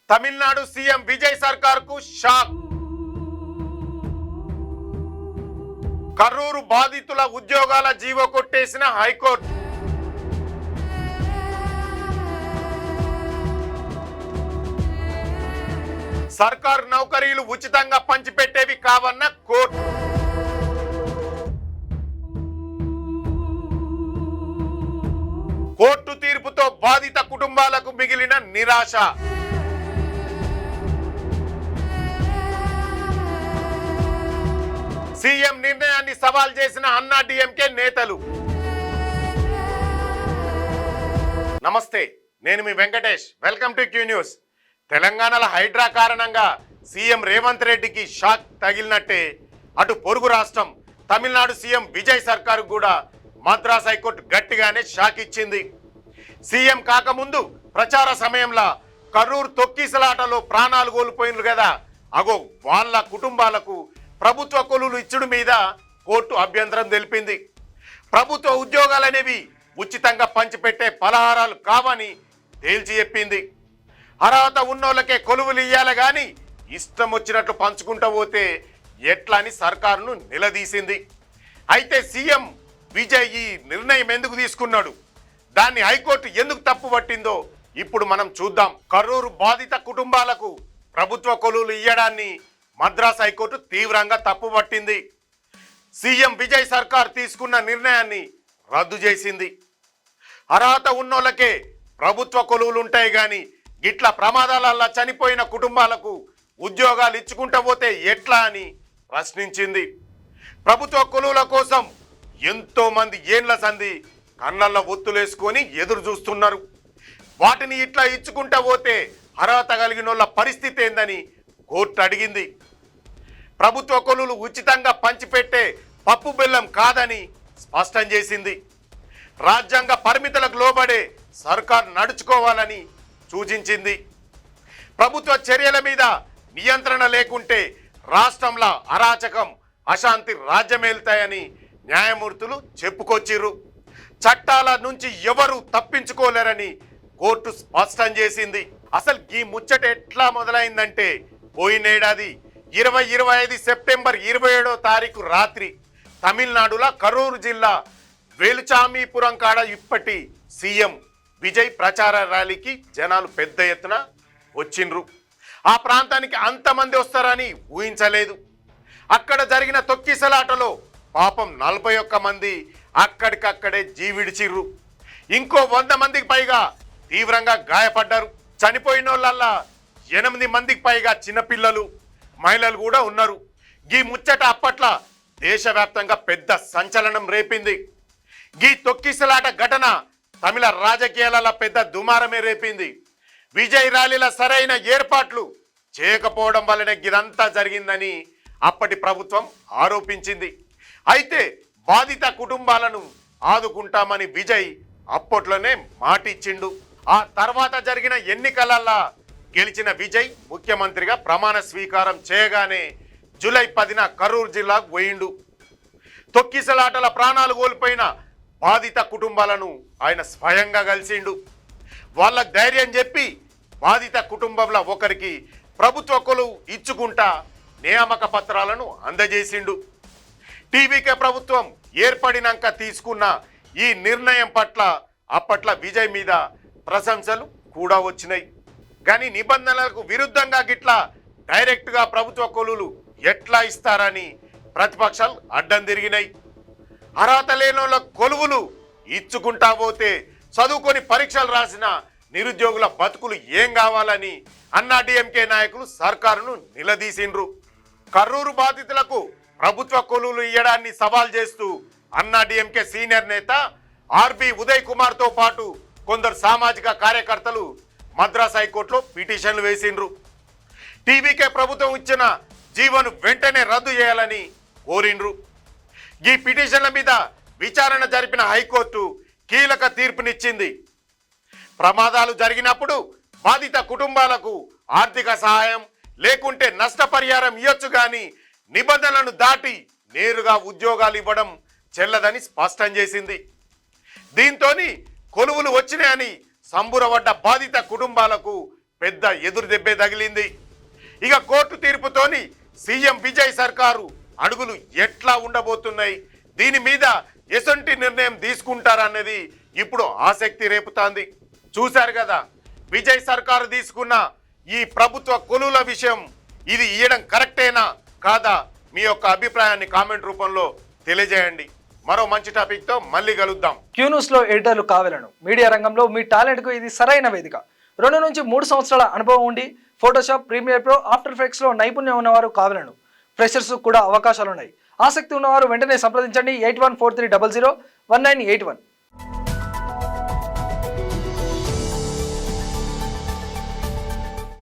Tamil Nadu CM Vijay సర్కార్ కు shock. కర్రూరు బాధితుల ఉద్యోగాల జీవో కొట్టేసిన హైకోర్టు. సర్కారు నౌకరీలు ఉచితంగా పంచిపెట్టేవి కావన్న కోర్టు. కోర్టు తీర్పుతో బాధిత కుటుంబాలకు మిగిలిన నిరాశ. సీఎం నిర్ణయాన్ని సవాల్ చేసిన అన్నా డిఎంకే నేతలు. నమస్తే, నేను మీ వెంకటేష్. Welcome to Q News. తెలంగాణలో హైడ్రా కారణంగా సీఎం రేవంత్ రెడ్డికి షాక్ తగిలినట్టే అటు పొరుగు రాష్ట్రం తమిళనాడు సీఎం విజయ్ సర్కార్ కూడా మద్రాస్ హైకోర్టు గట్టిగానే షాక్ ఇచ్చింది. సీఎం కాకముందు ప్రచార సమయంలో కర్రూరు తొక్కిసలాటలో ప్రాణాలు కోల్పోయినారు కదా, అగో వాళ్ళ కుటుంబాలకు ప్రభుత్వ కొలువులు ఇచ్చుడు మీద కోర్టు అభ్యంతరం తెలిపింది. ప్రభుత్వ ఉద్యోగాలనేవి ఉచితంగా పంచిపెట్టే పలహారాలు కావని తేల్చి చెప్పింది. అర్హత ఉన్నోళ్ళకే కొలువులు ఇయ్యాలి కానీ ఇష్టం వచ్చినట్లు పంచుకుంటూ పోతే ఎట్లా అని సర్కారును నిలదీసింది. అయితే సీఎం విజయ్ ఈ నిర్ణయం ఎందుకు తీసుకున్నాడు, దాన్ని హైకోర్టు ఎందుకు తప్పు పట్టిందో ఇప్పుడు మనం చూద్దాం. కర్రూరు బాధిత కుటుంబాలకు ప్రభుత్వ కొలువులు ఇయ్యడాన్ని మద్రాస్ హైకోర్టు తీవ్రంగా తప్పు పట్టింది. సీఎం విజయ్ సర్కార్ తీసుకున్న నిర్ణయాన్ని రద్దు చేసింది. అర్హత ఉన్నోళ్ళకే ప్రభుత్వ కొలువులు ఉంటాయి కానీ గిట్ల ప్రమాదాలల్లా చనిపోయిన కుటుంబాలకు ఉద్యోగాలు ఇచ్చుకుంటూ పోతే ఎట్లా అని ప్రశ్నించింది. ప్రభుత్వ కొలువుల కోసం ఎంతో మంది ఏండ్ల సంధి కళ్ళల్లో ఒత్తులేసుకొని ఎదురు చూస్తున్నారు. వాటిని ఇట్లా ఇచ్చుకుంటూ పోతే అర్హత కలిగిన వాళ్ళ పరిస్థితి ఏందని కోర్టు అడిగింది. ప్రభుత్వ కొలువులు ఉచితంగా పంచిపెట్టే పప్పు బెల్లం కాదని స్పష్టం చేసింది. రాజ్యాంగ పరిమితులకు లోబడే సర్కార్ నడుచుకోవాలని సూచించింది. ప్రభుత్వ చర్యల మీద నియంత్రణ లేకుంటే రాష్ట్రంలో అరాచకం అశాంతి రాజ్యమేలుతాయని న్యాయమూర్తులు చెప్పుకొచ్చిర్రు. చట్టాల నుంచి ఎవరు తప్పించుకోలేరని కోర్టు స్పష్టం చేసింది. అసలు ఈ ముచ్చట ఎట్లా మొదలైందంటే పోయినేడాది 2025 సెప్టెంబర్ 27వ తారీఖు రాత్రి తమిళనాడులో కరూరు జిల్లా వేలుచామీపురం కాడ ఇప్పటి సీఎం విజయ్ ప్రచార ర్యాలీకి జనాలు పెద్ద ఎత్తున వచ్చిండ్రు. ఆ ప్రాంతానికి అంతమంది వస్తారని ఊహించలేదు. అక్కడ జరిగిన తొక్కిసలాటలో పాపం 41 మంది అక్కడికక్కడే జీవిడిచిర్రు. ఇంకో 100 మందికి పైగా తీవ్రంగా గాయపడ్డారు. చనిపోయిన వాళ్ళల్లా 8 మందికి పైగా చిన్నపిల్లలు, మహిళలు కూడా ఉన్నారు. ఈ ముచ్చట అప్పట్లో దేశవ్యాప్తంగా పెద్ద సంచలనం రేపింది. ఈ తొక్కిసలాట ఘటన తమిళ రాజకీయాలలో పెద్ద దుమారమే రేపింది. విజయ్ ర్యాలీల సరైన ఏర్పాట్లు చేయకపోవడం వల్లనే ఇదంతా జరిగిందని అప్పటి ప్రభుత్వం ఆరోపించింది. అయితే బాధిత కుటుంబాలను ఆదుకుంటామని విజయ్ అప్పట్లోనే మాటిచ్చిండు. ఆ తర్వాత జరిగిన ఎన్నికలల్లా గెలిచిన విజయ్ ముఖ్యమంత్రిగా ప్రమాణ స్వీకారం చేయగానే జూలై 10న కర్నూలు జిల్లాకు పోయిండు. తొక్కిసలాటల ప్రాణాలు కోల్పోయిన బాధిత కుటుంబాలను ఆయన స్వయంగా కలిసిండు. వాళ్ళకు ధైర్యం చెప్పి బాధిత కుటుంబంలో ఒకరికి ప్రభుత్వ కొలువు ఇచ్చుకుంటా నియామక పత్రాలను అందజేసిండు. టీవీకే ప్రభుత్వం ఏర్పడినాక తీసుకున్న ఈ నిర్ణయం పట్ల అప్పట్లో విజయ్ మీద ప్రశంసలు కూడా వచ్చినాయి. కానీ నిబంధనలకు విరుద్ధంగా గిట్లా డైరెక్ట్గా ప్రభుత్వ కొలువులు ఎట్లా ఇస్తారని ప్రతిపక్షాలు అడ్డం తిరిగినాయి. అర్హత లేని వాళ్ళ కొలువులు ఇచ్చుకుంటా పోతే చదువుకొని పరీక్షలు రాసిన నిరుద్యోగుల బతుకులు ఏం కావాలని అన్నా డిఎంకే నాయకులు సర్కారును నిలదీసిండ్రు. కర్రూరు బాధితులకు ప్రభుత్వ కొలువులు ఇవ్వడాన్ని సవాల్ చేస్తూ అన్నా డిఎంకే సీనియర్ నేత ఆర్బి ఉదయ్ కుమార్తో పాటు కొందరు సామాజిక కార్యకర్తలు మద్రాస్ హైకోర్టులో పిటిషన్లు వేసిండ్రు. టీవీకే ప్రభుత్వం ఇచ్చిన జీవోను వెంటనే రద్దు చేయాలని కోరిండ్రు. ఈ పిటిషన్ల మీద విచారణ జరిపిన హైకోర్టు కీలక తీర్పునిచ్చింది. ప్రమాదాలు జరిగినప్పుడు బాధిత కుటుంబాలకు ఆర్థిక సహాయం లేకుంటే నష్టపరిహారం ఇవ్వచ్చు కానీ నిబంధనలను దాటి నేరుగా ఉద్యోగాలు ఇవ్వడం చెల్లదని స్పష్టం చేసింది. దీంతోని కొలువులు వచ్చినాయని సంబురపడ్డ బాధిత కుటుంబాలకు పెద్ద ఎదురు దెబ్బే తగిలింది. ఇక కోర్టు తీర్పుతోని సీఎం విజయ్ సర్కారు అడుగులు ఎట్లా ఉండబోతున్నాయి, దీని మీద ఎసొంటి నిర్ణయం తీసుకుంటారన్నది ఇప్పుడు ఆసక్తి రేపుతాంది. చూశారు కదా, విజయ్ సర్కారు తీసుకున్న ఈ ప్రభుత్వ కొలువుల విషయం, ఇది ఇయ్యడం కరెక్టేనా కాదా? మీ యొక్క అభిప్రాయాన్ని కామెంట్ రూపంలో తెలియజేయండి. మరో మంచి టాపిక్తో మళ్ళీ కలుద్దాం. క్యూన్యూస్లో ఎడిటర్లు కావాలను. మీడియా రంగంలో మీ టాలెంట్కు ఇది సరైన వేదిక. 2 నుంచి 3 సంవత్సరాల అనుభవం ఉండి ఫోటోషాప్, ప్రీమియర్ ప్రో, ఆఫ్టర్ ఎఫెక్ట్స్లో నైపుణ్యం ఉన్నవారు కావాలను. ఫ్రెషర్స్ కూడా అవకాశాలున్నాయి. ఆసక్తి ఉన్నవారు వెంటనే సంప్రదించండి. 8143001981.